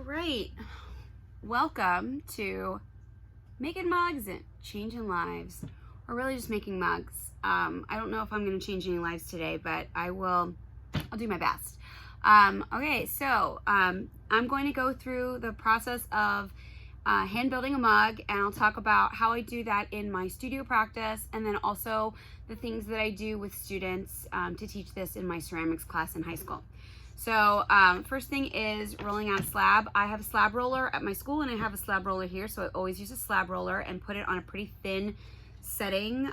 right, welcome to making mugs and changing lives, or really just making mugs. I don't know if I'm going to change any lives today, but I'll do my best. Okay, so I'm going to go through the process of hand building a mug, and I'll talk about how I do that in my studio practice, and then also the things that I do with students to teach this in my ceramics class in high school. So first thing is rolling out a slab. I have a slab roller at my school, and I have a slab roller here, so I always use a slab roller and put it on a pretty thin setting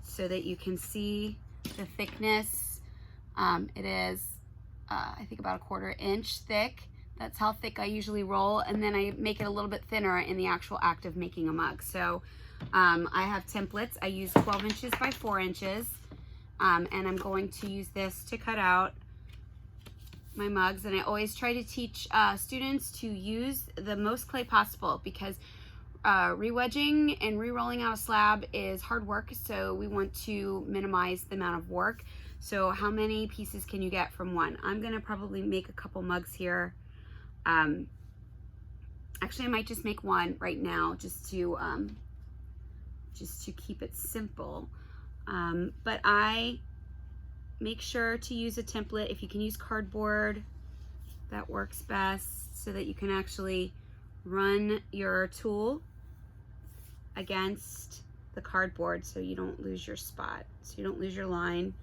so that you can see the thickness. It is I think about a 1/4 inch thick. That's how thick I usually roll, and then I make it a little bit thinner in the actual act of making a mug. So I have templates. I use 12 inches by 4 inches, and I'm going to use this to cut out my mugs. And I always try to teach students to use the most clay possible, because re-wedging and re-rolling out a slab is hard work, so we want to minimize the amount of work. So how many pieces can you get from one? I'm gonna probably make a couple mugs here. Actually, I might just make one right now just to keep it simple. But I make sure to use a template. If you can use cardboard, that works best, so that you can actually run your tool against the cardboard so you don't lose your spot, so you don't lose your line.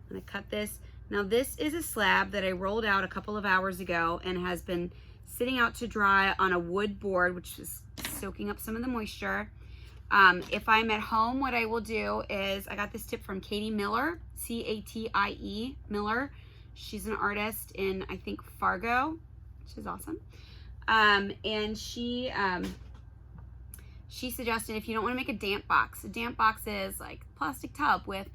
I'm gonna cut this. Now this is a slab that I rolled out a couple of hours ago and has been sitting out to dry on a wood board, which is soaking up some of the moisture. If I'm at home, what I will do is, I got this tip from Katie Miller, C-A-T-I-E, Miller. She's an artist in, I think, Fargo, which is awesome. And she suggested, if you don't want to make a damp box is like a plastic tub with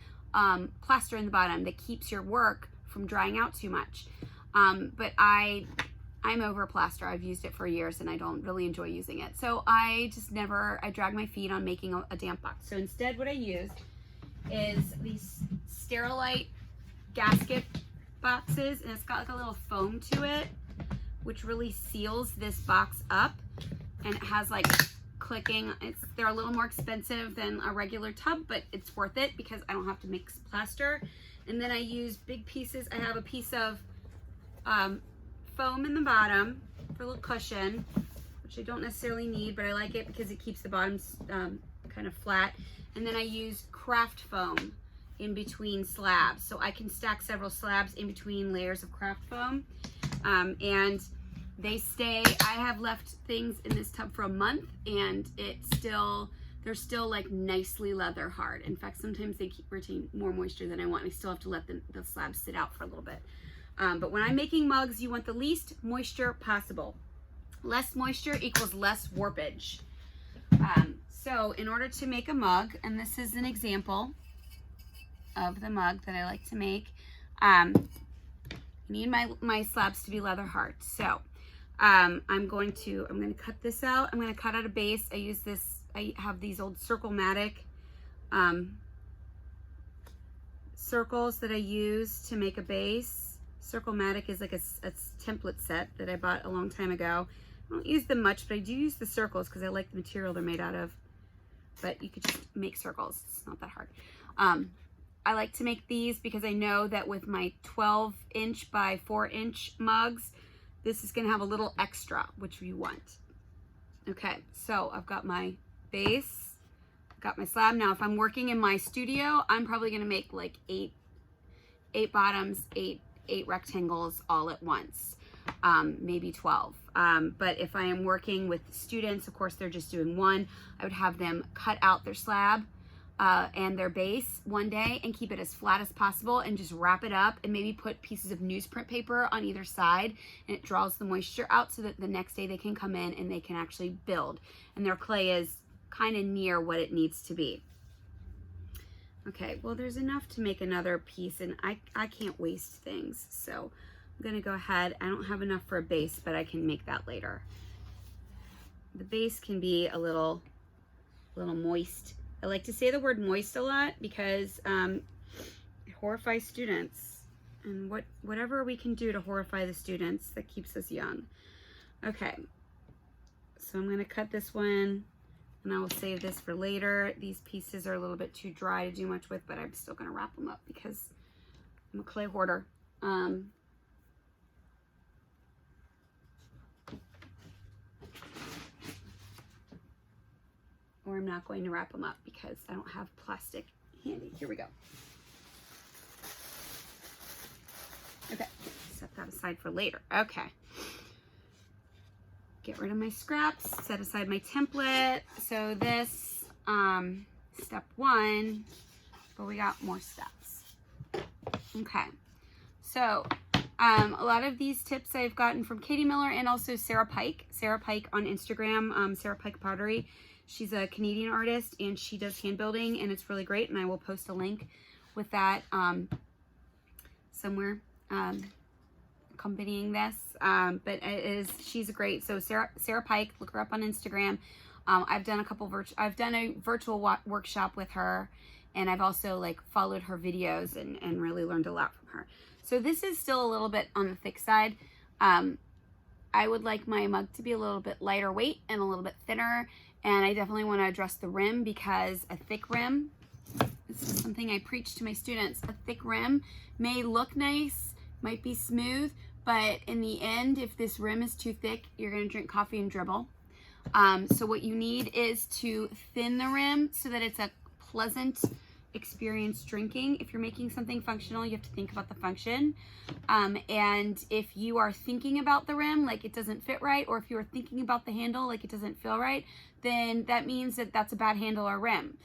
plaster in the bottom that keeps your work from drying out too much. But I'm over plaster. I've used it for years and I don't really enjoy using it. So I drag my feet on making a damp box. So instead what I used is these Sterilite gasket boxes, and it's got like a little foam to it, which really seals this box up, and it has like clicking. They're a little more expensive than a regular tub, but it's worth it because I don't have to mix plaster. And then I use big pieces. I have a piece of foam in the bottom for a little cushion, which I don't necessarily need, but I like it because it keeps the bottoms kind of flat. And then I use craft foam in between slabs, so I can stack several slabs in between layers of craft foam, and they stay. I have left things in this tub for a month, and they're still like nicely leather hard. In fact, sometimes they retain more moisture than I want. I still have to let the slabs sit out for a little bit. But when I'm making mugs, you want the least moisture possible. Less moisture equals less warpage. So in order to make a mug, and this is an example of the mug that I like to make, I need my slabs to be leather hard. So I'm going to cut this out. I'm going to cut out a base. I have these old Circle-matic circles that I use to make a base. Circle-matic is like a template set that I bought a long time ago. I don't use them much, but I do use the circles because I like the material they're made out of. But you could just make circles. It's not that hard. I like to make these because I know that with my 12 inch by 4 inch mugs, this is going to have a little extra, which you want. Okay, so I've got my base, I've got my slab. Now, if I'm working in my studio, I'm probably going to make like eight bottoms, eight rectangles all at once, maybe 12. But if I am working with students, of course, they're just doing one. I would have them cut out their slab and their base one day and keep it as flat as possible, and just wrap it up and maybe put pieces of newsprint paper on either side, and it draws the moisture out so that the next day they can come in and they can actually build, and their clay is kind of near what it needs to be. Okay, well, there's enough to make another piece, and I can't waste things, so I'm gonna go ahead. I don't have enough for a base, but I can make that later. The base can be a little moist. I like to say the word moist a lot because it horrifies students. and whatever we can do to horrify the students that keeps us young. Okay, so I'm gonna cut this one, and I will save this for later. These pieces are a little bit too dry to do much with, but I'm still gonna wrap them up because I'm a clay hoarder. Or I'm not going to wrap them up because I don't have plastic handy. Here we go. Okay, set that aside for later. Okay. Get rid of my scraps, set aside my template. So this, step 1, but we got more steps. Okay, so a lot of these tips I've gotten from Katie Miller and also Sarah Pike. Sarah Pike on Instagram, Sarah Pike Pottery. She's a Canadian artist and she does hand building and it's really great, and I will post a link with that somewhere accompanying this. But she's great. So Sarah Pike, look her up on Instagram. I've done a virtual workshop with her, and I've also like followed her videos and really learned a lot from her. So this is still a little bit on the thick side. I would like my mug to be a little bit lighter weight and a little bit thinner, and I definitely want to address the rim because a thick rim, this is something I preach to my students, a thick rim may look nice, might be smooth, but in the end, if this rim is too thick, you're going to drink coffee and dribble. So what you need is to thin the rim so that it's a pleasant experience drinking. If you're making something functional, you have to think about the function. And if you are thinking about the rim like it doesn't fit right, or if you are thinking about the handle like it doesn't feel right, then that means that that's a bad handle or rim.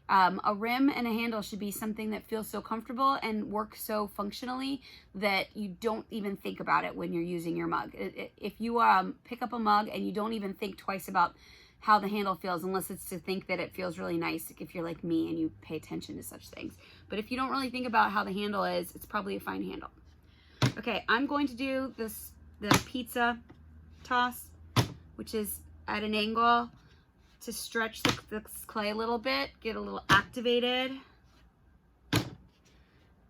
A rim and a handle should be something that feels so comfortable and works so functionally that you don't even think about it when you're using your mug. If you pick up a mug and you don't even think twice about how the handle feels, unless it's to think that it feels really nice, if you're like me and you pay attention to such things. But if you don't really think about how the handle is, it's probably a fine handle. Okay, I'm going to do the pizza toss, which is at an angle, to stretch the clay a little bit, get a little activated.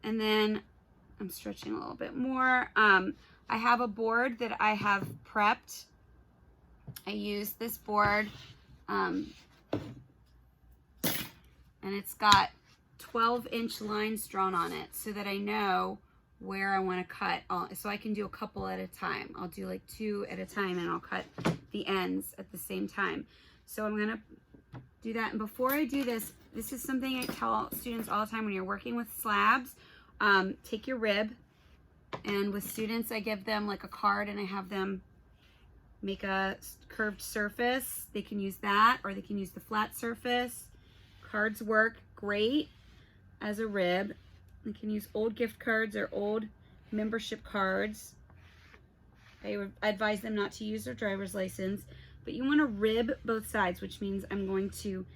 And then I'm stretching a little bit more. I have a board that I have prepped. I use this board, and it's got 12-inch lines drawn on it so that I know where I want to cut. So I can do a couple at a time. I'll do like 2 at a time, and I'll cut the ends at the same time. So I'm going to do that. And before I do this, this is something I tell students all the time when you're working with slabs. Take your rib, and with students, I give them like a card and I have them make a curved surface. They can use that, or they can use the flat surface. Cards work great as a rib. They can use old gift cards or old membership cards. I would advise them not to use their driver's license. But you want to rib both sides, which means I'm going to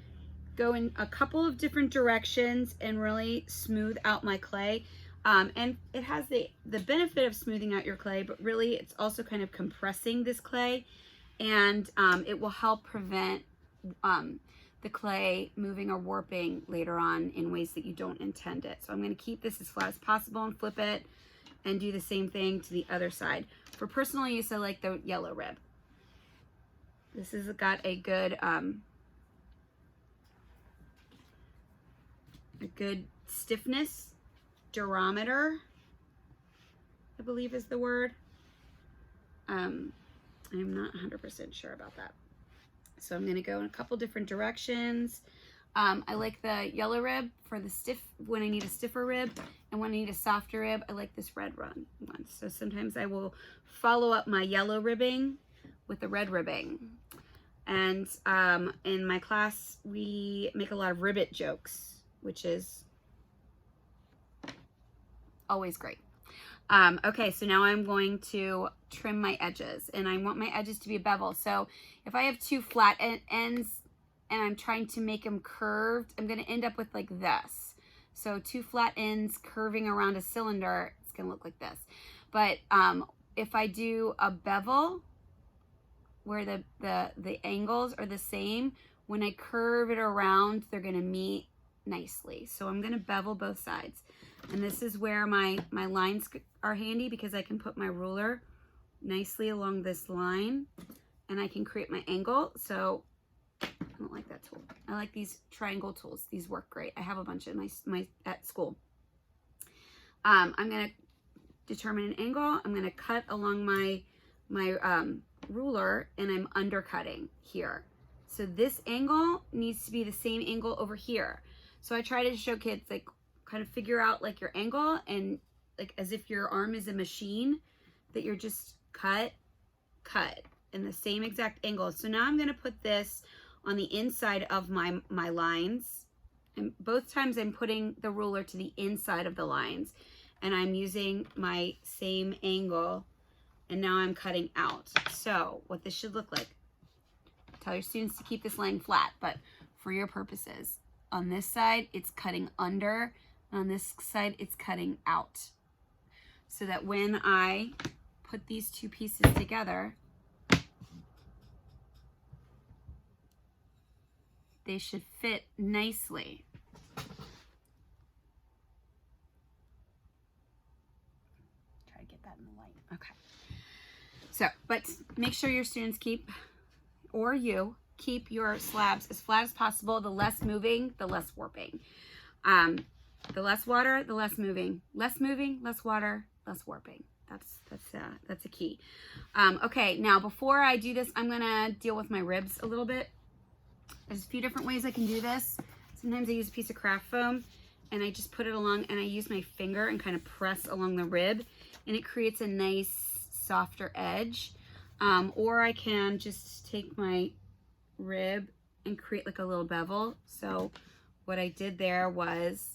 go in a couple of different directions and really smooth out my clay. And it has the benefit of smoothing out your clay, but really it's also kind of compressing this clay, and it will help prevent the clay moving or warping later on in ways that you don't intend it. So I'm going to keep this as flat as possible and flip it and do the same thing to the other side. For personal use, I like the yellow rib. This has got a good stiffness, durometer, I believe is the word. I'm not 100% sure about that. So I'm gonna go in a couple different directions. I like the yellow rib for the stiff, when I need a stiffer rib, and when I need a softer rib, I like this red one. So sometimes I will follow up my yellow ribbing with the red ribbing. And in my class, we make a lot of ribbit jokes, which is always great. Okay, so now I'm going to trim my edges, and I want my edges to be a bevel. So if I have 2 flat ends and I'm trying to make them curved, I'm going to end up with like this. So 2 flat ends curving around a cylinder, it's going to look like this. But if I do a bevel where the angles are the same, when I curve it around, they're going to meet nicely. So I'm going to bevel both sides. And this is where my lines are handy because I can put my ruler nicely along this line and I can create my angle. So I don't like that tool. I like these triangle tools. These work great. I have a bunch of my at school. I'm going to determine an angle. I'm going to cut along my ruler and I'm undercutting here. So this angle needs to be the same angle over here. So I try to show kids like kind of figure out like your angle and like as if your arm is a machine that you're just cut in the same exact angle. So now I'm going to put this on the inside of my lines. And both times I'm putting the ruler to the inside of the lines and I'm using my same angle and now I'm cutting out. So what this should look like, tell your students to keep this line flat, but for your purposes, on this side, it's cutting under, and on this side, it's cutting out. So that when I put these two pieces together, they should fit nicely. Try to get that in the light. Okay. So, but make sure your students keep, or you, keep your slabs as flat as possible. The less moving, the less warping. The less water, the less moving. Less moving, less water, less warping. That's a key. Okay, now before I do this, I'm gonna deal with my ribs a little bit. There's a few different ways I can do this. Sometimes I use a piece of craft foam and I just put it along and I use my finger and kind of press along the rib and it creates a nice softer edge. Or I can just take my rib and create like a little bevel. So what I did there was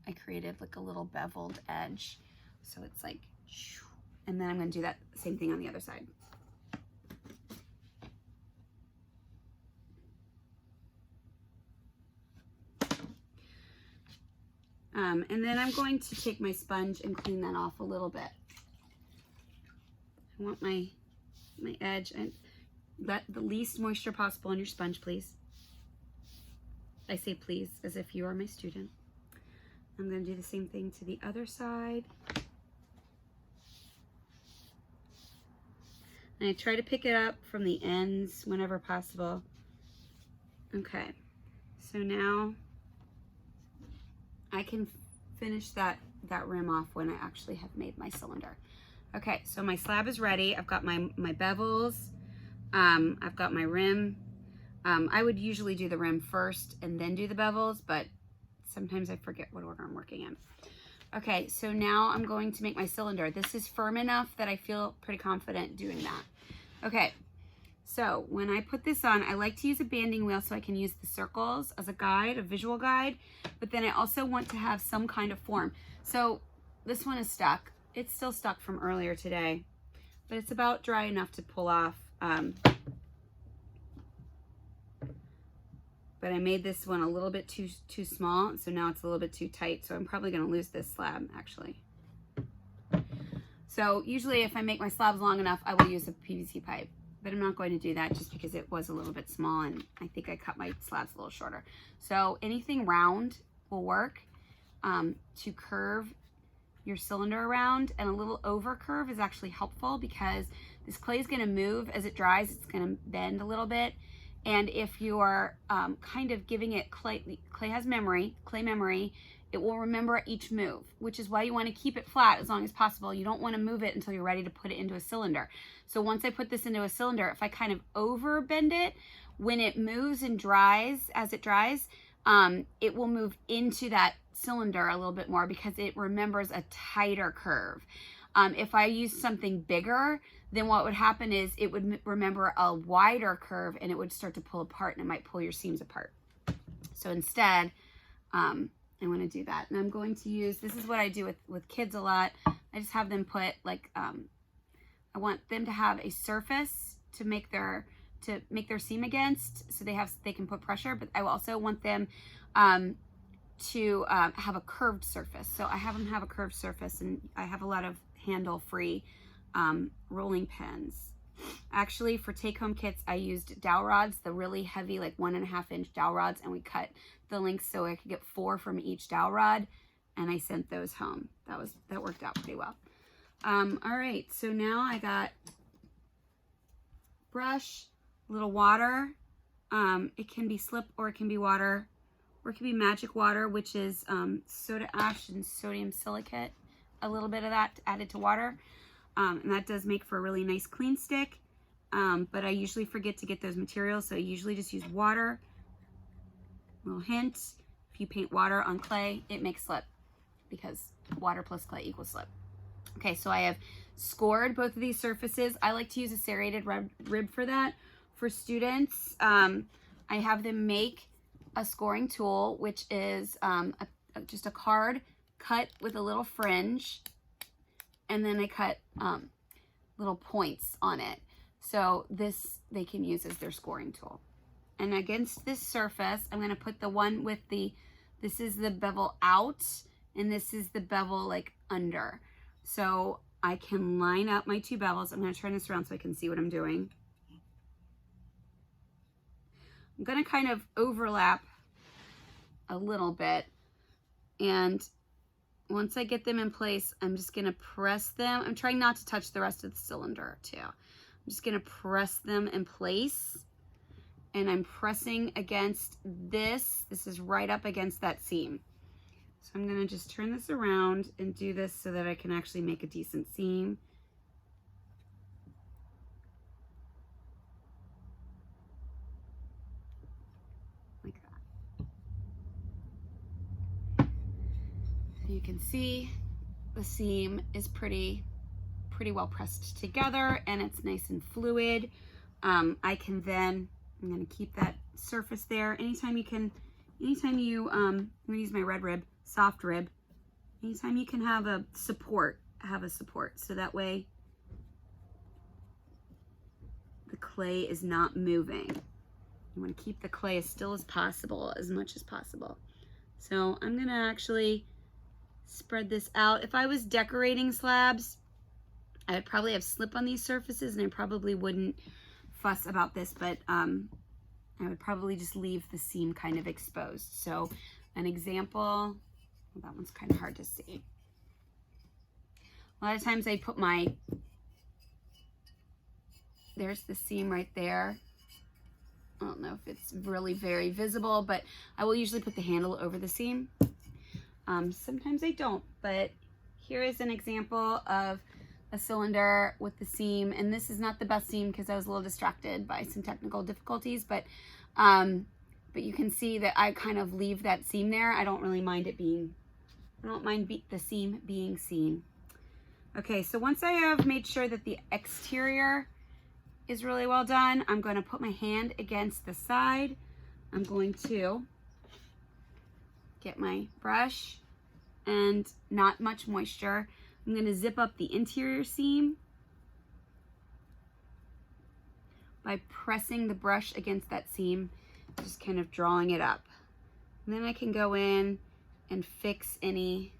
I created like a little beveled edge. So it's like, and then I'm going to do that same thing on the other side. And then I'm going to take my sponge and clean that off a little bit. I want my edge and let the least moisture possible on your sponge, please. I say please as if you are my student. I'm going to do the same thing to the other side. And I try to pick it up from the ends whenever possible. Okay, so now I can finish that rim off when I actually have made my cylinder. Okay, so my slab is ready. I've got my bevels. I've got my rim. I would usually do the rim first and then do the bevels, but sometimes I forget what order I'm working in. Okay, so now I'm going to make my cylinder. This is firm enough that I feel pretty confident doing that. Okay, so when I put this on, I like to use a banding wheel so I can use the circles as a guide, a visual guide, but then I also want to have some kind of form. So this one is stuck. It's still stuck from earlier today, but it's about dry enough to pull off. But I made this one a little bit too small, so now it's a little bit too tight, so I'm probably going to lose this slab, actually. So usually if I make my slabs long enough, I will use a PVC pipe, but I'm not going to do that just because it was a little bit small, and I think I cut my slabs a little shorter. So anything round will work to curve your cylinder around, and a little over curve is actually helpful because this clay is going to move as it dries. It's going to bend a little bit. And if you're kind of giving it clay has memory, it will remember each move, which is why you want to keep it flat as long as possible. You don't want to move it until you're ready to put it into a cylinder. So once I put this into a cylinder, if I kind of over bend it, when it moves and dries, as it dries, it will move into that cylinder a little bit more because it remembers a tighter curve. If I use something bigger, then what would happen is it would remember a wider curve and it would start to pull apart and it might pull your seams apart. So instead, I want to do that. And I'm going to use, this is what I do with kids a lot. I just have them put like, I want them to have a surface to make their seam against, so they can put pressure, but I also want them to have a curved surface. So I have them have a curved surface, and I have a lot of handle-free rolling pins. Actually, for take-home kits, I used dowel rods, the really heavy, like 1.5-inch dowel rods, and we cut the length so I could get 4 from each dowel rod, and I sent those home. That worked out pretty well. All right, so now I got brush, a little water. It can be slip or it can be water, or it can be magic water, which is soda ash and sodium silicate. A little bit of that added to water. And that does make for a really nice clean stick. But I usually forget to get those materials, so I usually just use water. Little hint, if you paint water on clay, it makes slip, because water plus clay equals slip. Okay, so I have scored both of these surfaces. I like to use a serrated rib for that. For students, I have them make a scoring tool, which is just a card cut with a little fringe, and then I cut little points on it. So this they can use as their scoring tool. And against this surface, I'm going to put the one with this is the bevel out, and this is the bevel like under. So I can line up my 2 bevels. I'm going to turn this around so I can see what I'm doing. I'm going to kind of overlap a little bit, and once I get them in place, I'm just going to press them. I'm trying not to touch the rest of the cylinder too. I'm just going to press them in place, and I'm pressing against this. This is right up against that seam. So I'm going to just turn this around and do this so that I can actually make a decent seam. Like that. You can see the seam is pretty well pressed together, and it's nice and fluid. I'm going to keep that surface there. Anytime you, I'm going to use my red rib, soft rib. Anytime you can have a support, so that way the clay is not moving. You want to keep the clay as still as possible, as much as possible. So I'm going to actually spread this out. If I was decorating slabs, I would probably have slip on these surfaces, and I probably wouldn't fuss about this, but I would probably just leave the seam kind of exposed. So an example, well, that one's kind of hard to see. A lot of times I put there's the seam right there. I don't know if it's really very visible, but I will usually put the handle over the seam. Sometimes I don't, but here is an example of a cylinder with the seam, and this is not the best seam because I was a little distracted by some technical difficulties, but you can see that I kind of leave that seam there. I don't really mind the seam being seen. Okay, so once I have made sure that the exterior is really well done, I'm going to put my hand against the side. I'm going to get my brush, and not much moisture. I'm going to zip up the interior seam by pressing the brush against that seam, just kind of drawing it up. And then I can go in and fix any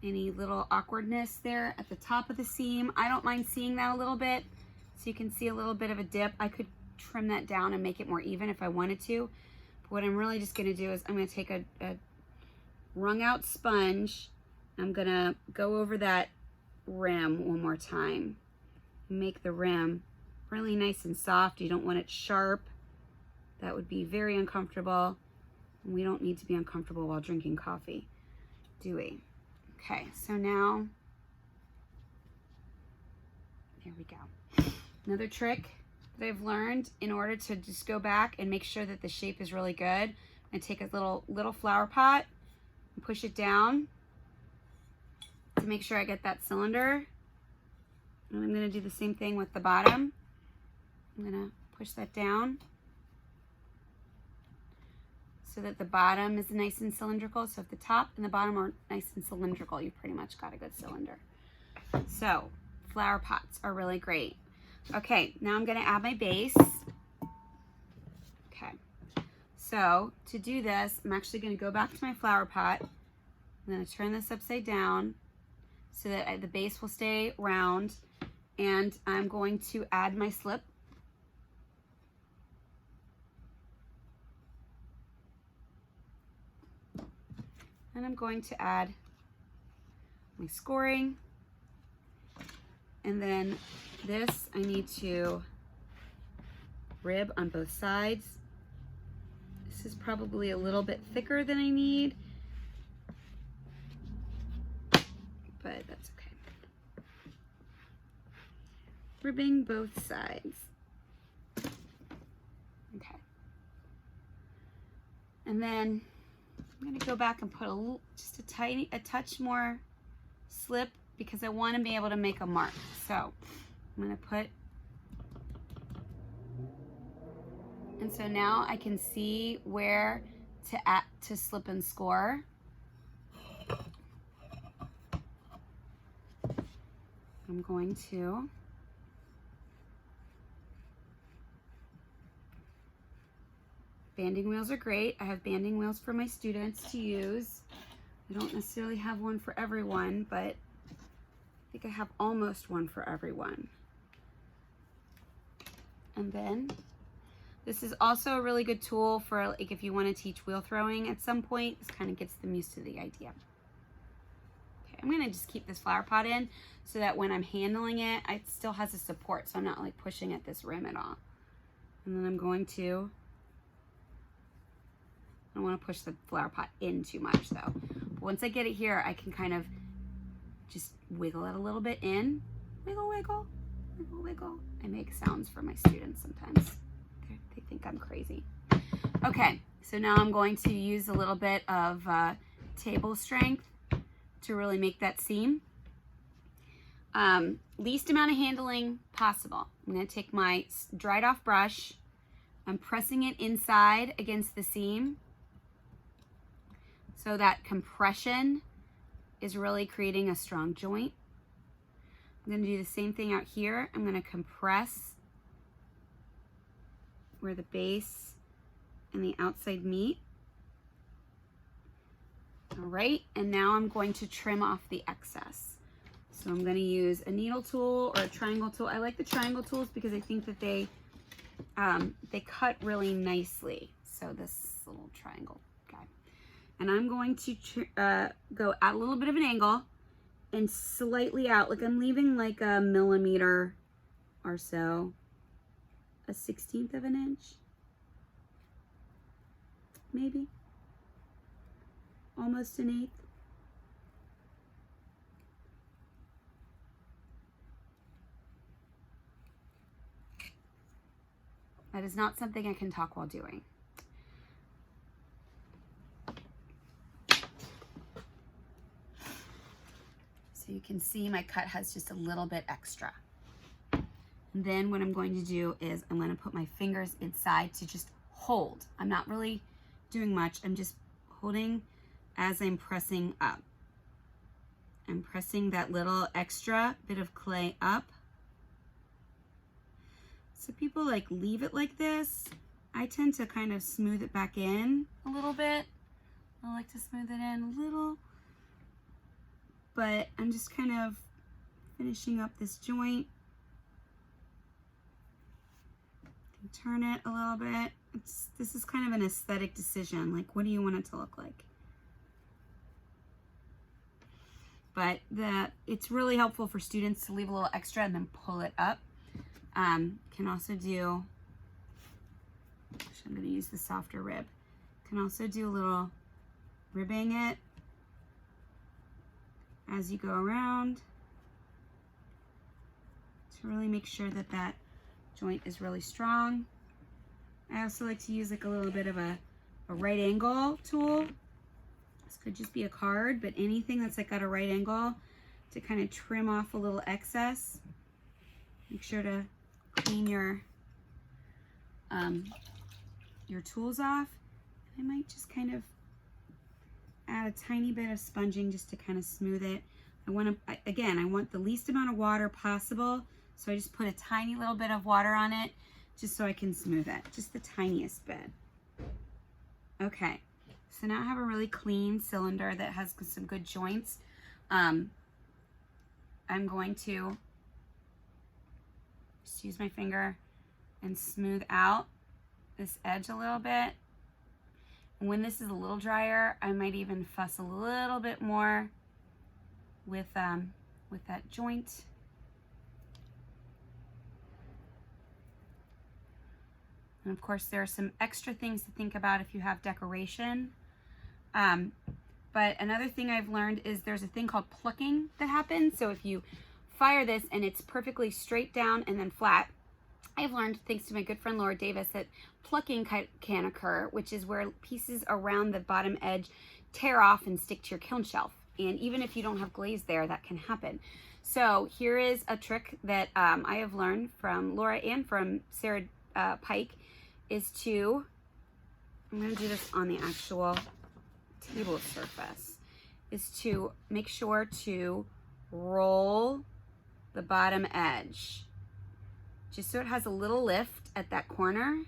little awkwardness there at the top of the seam. I don't mind seeing that a little bit, so you can see a little bit of a dip. I could trim that down and make it more even if I wanted to. But what I'm really just going to do is I'm going to take a wrung out sponge. I'm going to go over that rim one more time. Make the rim really nice and soft. You don't want it sharp. That would be very uncomfortable. And we don't need to be uncomfortable while drinking coffee, do we? Okay, so now, there we go. Another trick that I've learned in order to just go back and make sure that the shape is really good, I'm going to take a little flower pot and push it down to make sure I get that cylinder. And I'm going to do the same thing with the bottom. I'm going to push that down so that the bottom is nice and cylindrical. So if the top and the bottom are nice and cylindrical, you've pretty much got a good cylinder. So flower pots are really great. Okay, now I'm going to add my base. Okay, so to do this, I'm actually going to go back to my flower pot. I'm going to turn this upside down so that the base will stay round, And I'm going to add my slip. And I'm going to add my scoring. And then this, I need to rib on both sides. This is probably a little bit thicker than I need, but that's okay. Ribbing both sides. Okay. And then I'm going to go back and put just a touch more slip because I want to be able to make a mark. So I'm going to put, and so now I can see where to slip and score. I'm going to banding wheels are great. I have banding wheels for my students to use. I don't necessarily have one for everyone, but I think I have almost one for everyone. And then this is also a really good tool for like if you want to teach wheel throwing at some point. This kind of gets them used to the idea. Okay, I'm going to just keep this flower pot in so that when I'm handling it, it still has a support, so I'm not like pushing at this rim at all. And then I'm going to, I don't want to push the flower pot in too much though. But once I get it here, I can kind of just wiggle it a little bit in. Wiggle, wiggle, wiggle, wiggle. I make sounds for my students sometimes. They think I'm crazy. Okay, so now I'm going to use a little bit of table strength to really make that seam. Least amount of handling possible. I'm going to take my dried off brush. I'm pressing it inside against the seam so that compression is really creating a strong joint. I'm going to do the same thing out here. I'm going to compress where the base and the outside meet. All right, and now I'm going to trim off the excess. So I'm going to use a needle tool or a triangle tool. I like the triangle tools because I think that they cut really nicely. So this little triangle guy. And I'm going to go at a little bit of an angle and slightly out, like I'm leaving like a millimeter or so, a 1/16 of an inch, maybe, almost an 1/8. That is not something I can talk while doing. So you can see my cut has just a little bit extra. And then what I'm going to do is I'm going to put my fingers inside to just hold. I'm not really doing much. I'm just holding as I'm pressing up. I'm pressing that little extra bit of clay up. So people like leave it like this. I tend to kind of smooth it back in a little bit. I like to smooth it in a little. But I'm just kind of finishing up this joint. Turn it a little bit. This is kind of an aesthetic decision. Like, what do you want it to look like? But it's really helpful for students to leave a little extra and then pull it up. Can also do, I'm going to use the softer rib. Can also do a little ribbing it as you go around to really make sure that that joint is really strong. I also like to use like a little bit of a right angle tool. This could just be a card, but anything that's like got a right angle to kind of trim off a little excess. Make sure to clean your tools off. I might just kind of add a tiny bit of sponging just to kind of smooth it. I want the least amount of water possible. So I just put a tiny little bit of water on it just so I can smooth it, just the tiniest bit. Okay, so now I have a really clean cylinder that has some good joints. I'm going to Just use my finger and smooth out this edge a little bit. And when this is a little drier, I might even fuss a little bit more with that joint. And of course, there are some extra things to think about if you have decoration. But another thing I've learned is there's a thing called plucking that happens. So if you fire this and it's perfectly straight down and then flat, I've learned, thanks to my good friend Laura Davis, that plucking can occur, which is where pieces around the bottom edge tear off and stick to your kiln shelf. And even if you don't have glaze there, that can happen. So here is a trick that I have learned from Laura and from Sarah Pike, is to, I'm going to do this on the actual table surface, is to make sure to roll the bottom edge just so it has a little lift at that corner,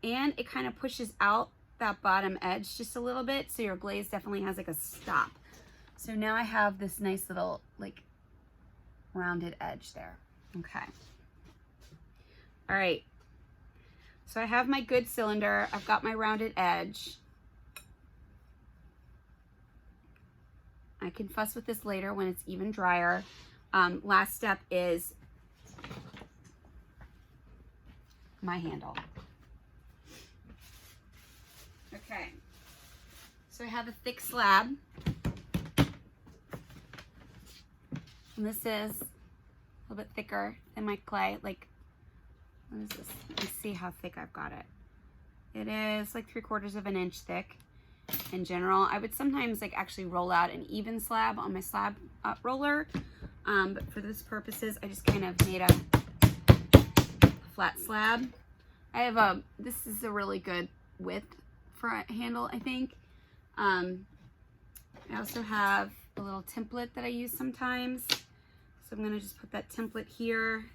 and it kind of pushes out that bottom edge just a little bit, so your glaze definitely has like a stop. So now I have this nice little like rounded edge there. Okay. All right. So I have my good cylinder. I've got my rounded edge. I can fuss with this later when it's even drier. Last step is my handle. Okay. So I have a thick slab. And this is a little bit thicker than my clay. Like, what is this? Let me see how thick I've got it. It is like 3/4 of an inch thick in general. I would sometimes like actually roll out an even slab on my slab roller. But for this purposes, I just kind of made a flat slab. I have this is a really good width for a handle, I think. I also have a little template that I use sometimes. So I'm gonna just put that template here,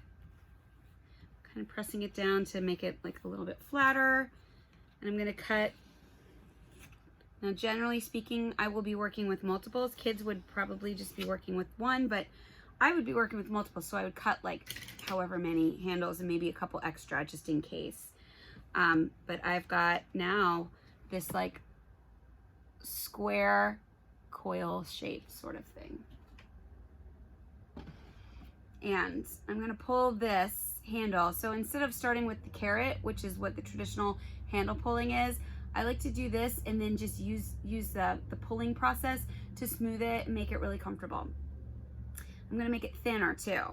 kind of pressing it down to make it like a little bit flatter. And I'm gonna cut. Now, generally speaking, I will be working with multiples. Kids would probably just be working with one, but I would be working with multiples. So I would cut like however many handles and maybe a couple extra just in case. But I've got now this like square coil shaped sort of thing. And I'm gonna pull this handle. So instead of starting with the carrot, which is what the traditional handle pulling is, I like to do this and then just use the pulling process to smooth it and make it really comfortable. I'm gonna make it thinner too.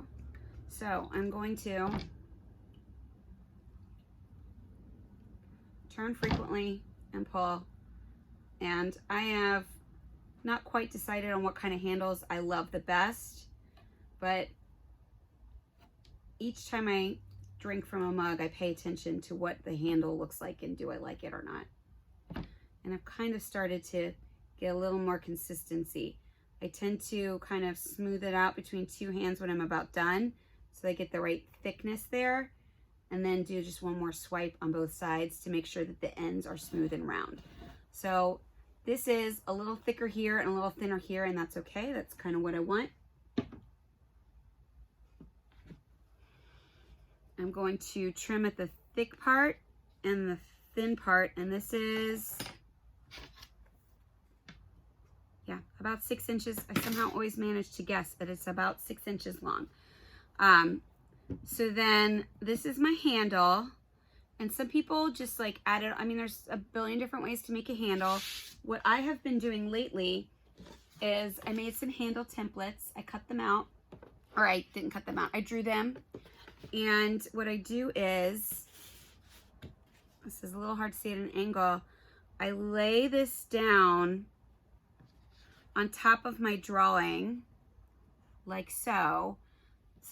So I'm going to turn frequently and pull. And I have not quite decided on what kind of handles I love the best, but each time I drink from a mug, I pay attention to what the handle looks like and do I like it or not. And I've kind of started to get a little more consistency. I tend to kind of smooth it out between two hands when I'm about done, so I get the right thickness there, and then do just one more swipe on both sides to make sure that the ends are smooth and round. So this is a little thicker here and a little thinner here, and that's okay. That's kind of what I want. I'm going to trim at the thick part and the thin part, and this is, yeah, about 6 inches. I somehow always manage to guess that it's about 6 inches long. So then this is my handle, and some people just like add it. I mean, there's a billion different ways to make a handle. What I have been doing lately is I made some handle templates. I cut them out, or I didn't cut them out. I drew them. And what I do is, this is a little hard to see at an angle, I lay this down on top of my drawing, like so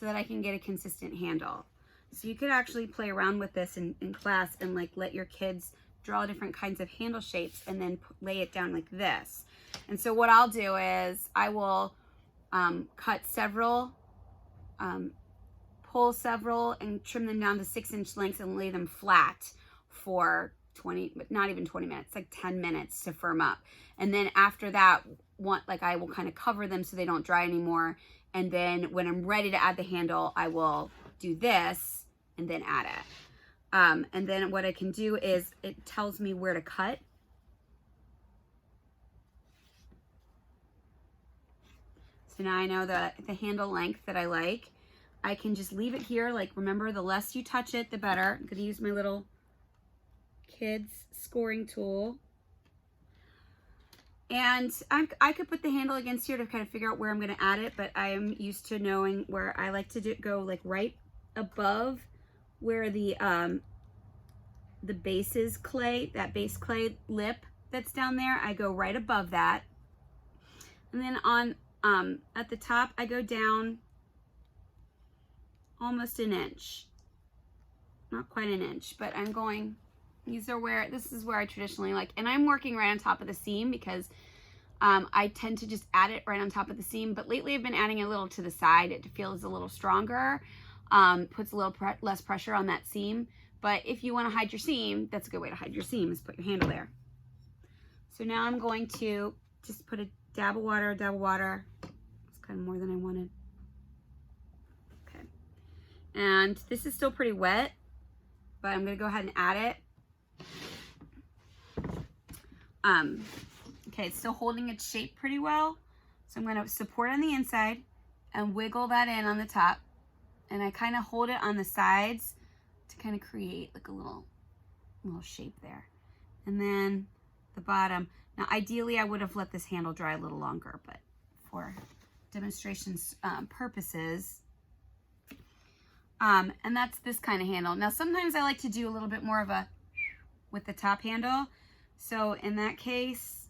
that I can get a consistent handle. So you could actually play around with this in class and like let your kids draw different kinds of handle shapes and then lay it down like this. And so what I'll do is I will cut several, pull several and trim them down to 6-inch lengths and lay them flat for 20, but not even 20 minutes, like 10 minutes to firm up. And then after that, I will kind of cover them so they don't dry anymore And then when I'm ready to add the handle, I will do this and then add it. And then what I can do is it tells me where to cut. So now I know the handle length that I like. I can just leave it here. Like, remember, the less you touch it, the better. I'm gonna use my little kids scoring tool. And I could put the handle against here to kind of figure out where I'm gonna add it, but I am used to knowing where I like to go, like right above where the base is clay, that base clay lip that's down there. I go right above that. And then on at the top, I go down almost an inch. Not quite an inch, but I'm going, this is where I traditionally like, and I'm working right on top of the seam because I tend to just add it right on top of the seam, but lately I've been adding a little to the side. It feels a little stronger, puts a little less pressure on that seam. But if you want to hide your seam, that's a good way to hide your seam, is put your handle there. So now I'm going to just put a dab of water. It's kind of more than I wanted. Okay. And this is still pretty wet, but I'm going to go ahead and add it. Okay, it's still holding its shape pretty well. So I'm going to support on the inside and wiggle that in on the top. And I kind of hold it on the sides to kind of create like a little shape there. And then the bottom. Now, ideally, I would have let this handle dry a little longer, but for demonstration purposes, and that's this kind of handle. Now, sometimes I like to do a little bit more of a with the top handle. So in that case,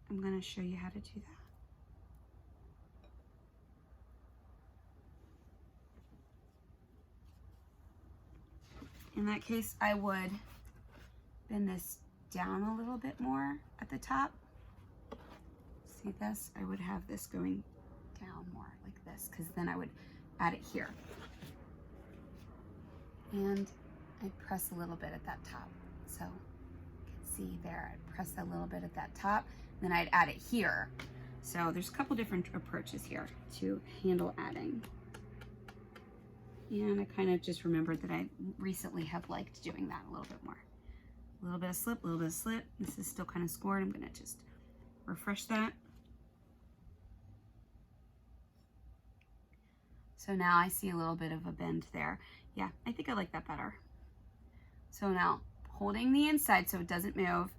I'm going to show you how to do that. In that case, I would bend this down a little bit more at the top. See this? I would have this going down more like this, because then I would add it here. And I'd press a little bit at that top. So you can see there, I'd press a little bit at that top, then I'd add it here. So there's a couple different approaches here to handle adding. And I kind of just remembered that I recently have liked doing that a little bit more. A little bit of slip, a little bit of slip. This is still kind of scored. I'm going to just refresh that. So now I see a little bit of a bend there. Yeah, I think I like that better. So now holding the inside so it doesn't move,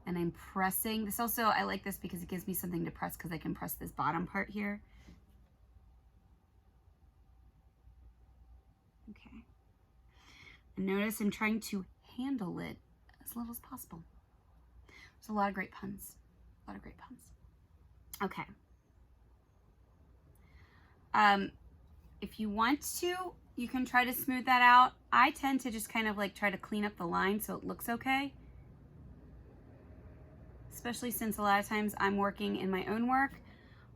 and I'm pressing. This also, I like this because it gives me something to press, because I can press this bottom part here. Okay. And notice I'm trying to handle it as little as possible. There's a lot of great puns. A lot of great puns. Okay. If you want to, you can try to smooth that out. I tend to just kind of like try to clean up the line so it looks okay. Especially since a lot of times I'm working in my own work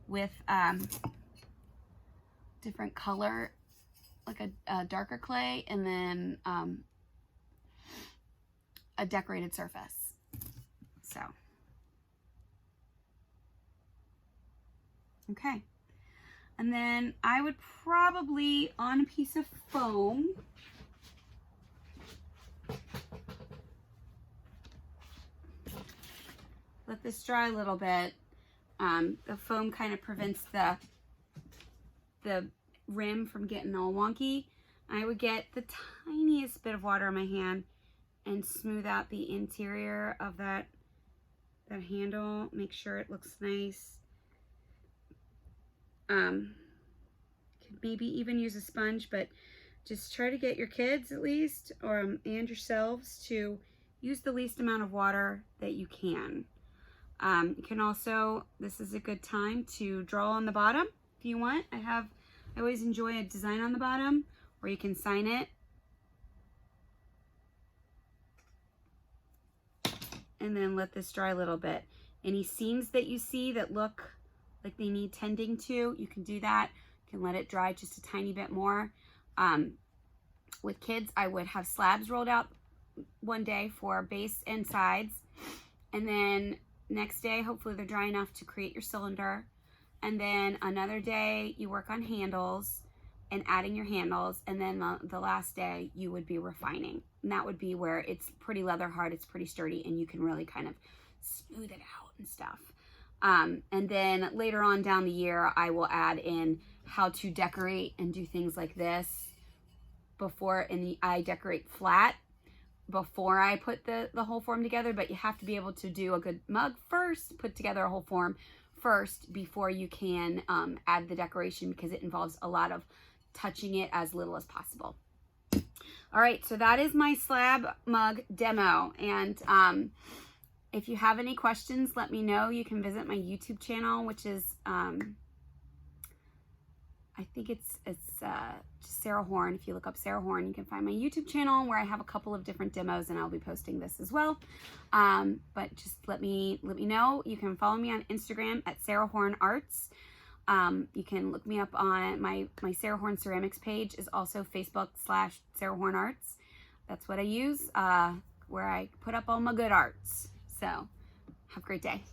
with different color, like a darker clay, and then a decorated surface. So, okay. And then I would probably, on a piece of foam, let this dry a little bit. The foam kind of prevents the rim from getting all wonky. I would get the tiniest bit of water on my hand and smooth out the interior of that handle. Make sure it looks nice. Could maybe even use a sponge, but just try to get your kids at least, and yourselves, to use the least amount of water that you can. You can also, this is a good time to draw on the bottom if you want. I always enjoy a design on the bottom, or you can sign it. And then let this dry a little bit. Any seams that you see that look like they need tending to, you can do that. You can let it dry just a tiny bit more. With kids, I would have slabs rolled out one day for base and sides. And then next day, hopefully they're dry enough to create your cylinder. and then another day you work on handles and adding your handles, and then the last day you would be refining. And that would be where it's pretty leather hard, it's pretty sturdy, and you can really kind of smooth it out and stuff. And then later on down the year, I will add in how to decorate and do things like this before, I decorate flat before I put the whole form together, but you have to be able to do a good mug first, put together a whole form first before you can add the decoration, because it involves a lot of touching it as little as possible. All right, so that is my slab mug demo, and if you have any questions, let me know. You can visit my YouTube channel, which is I think it's just Sarah Horn. If you look up Sarah Horn, you can find my YouTube channel where I have a couple of different demos, and I'll be posting this as well. But just let me know. You can follow me on Instagram at Sarah Horn Arts. You can look me up on my Sarah Horn Ceramics page is also Facebook/Sarah Horn Arts. That's what I use, where I put up all my good arts. So have a great day.